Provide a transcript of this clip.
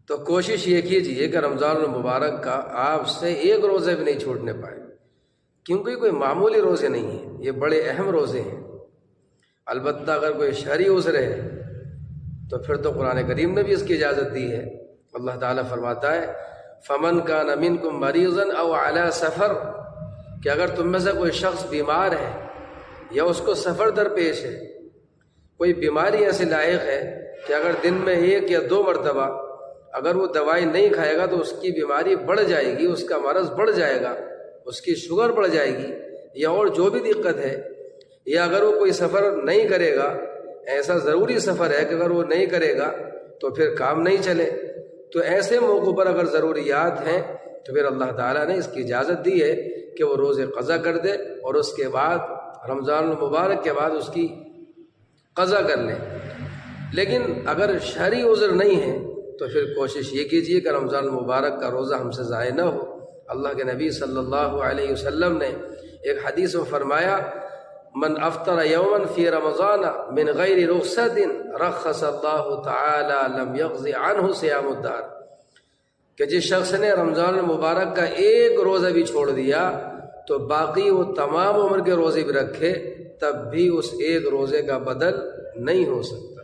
تو کوشش یہ کیجیے کہ رمضان المبارک کا آپ سے ایک روزے بھی نہیں چھوٹنے پائے، کیونکہ کوئی معمولی روزے نہیں ہیں، یہ بڑے اہم روزے ہیں۔ البتہ اگر کوئی شرعی عذر ہے تو پھر تو قرآن کریم نے بھی اس کی اجازت دی ہے۔ اللہ تعالیٰ فرماتا ہے فَمَنْ كَانَ مِنْكُمْ مَرِيضًا أَوْ عَلَى سَفَرٍ، کہ اگر تم میں سے کوئی شخص بیمار ہے یا اس کو سفر درپیش ہے، کوئی بیماری ایسے لائق ہے کہ اگر دن میں 1 یا 2 مرتبہ اگر وہ دوائی نہیں کھائے گا تو اس کی بیماری بڑھ جائے گی، اس کا مرض بڑھ جائے گا، اس کی شوگر بڑھ جائے گی، یا اور جو بھی دقت ہے، یا اگر وہ کوئی سفر نہیں کرے گا، ایسا ضروری سفر ہے کہ اگر وہ نہیں کرے گا تو پھر کام نہیں چلے، تو ایسے موقع پر اگر ضروریات ہیں تو پھر اللہ تعالیٰ نے اس کی اجازت دی ہے کہ وہ روزے قضا کر دے اور اس کے بعد رمضان المبارک کے بعد اس کی قضا کر لیں۔ لیکن اگر شرعی عذر نہیں ہے تو پھر کوشش یہ کیجیے کہ رمضان المبارک کا روزہ ہم سے ضائع نہ ہو۔ اللہ کے نبی صلی اللہ علیہ وسلم نے ایک حدیث میں فرمایا من افطر یوما فی رمضان من غیر رخصت رخص اللہ تعالی لم یغض عنہ صیام الدہر، کہ جس شخص نے رمضان المبارک کا ایک روزہ بھی چھوڑ دیا تو باقی وہ تمام عمر کے روزے بھی رکھے تب بھی اس ایک روزے کا بدل نہیں ہو سکتا۔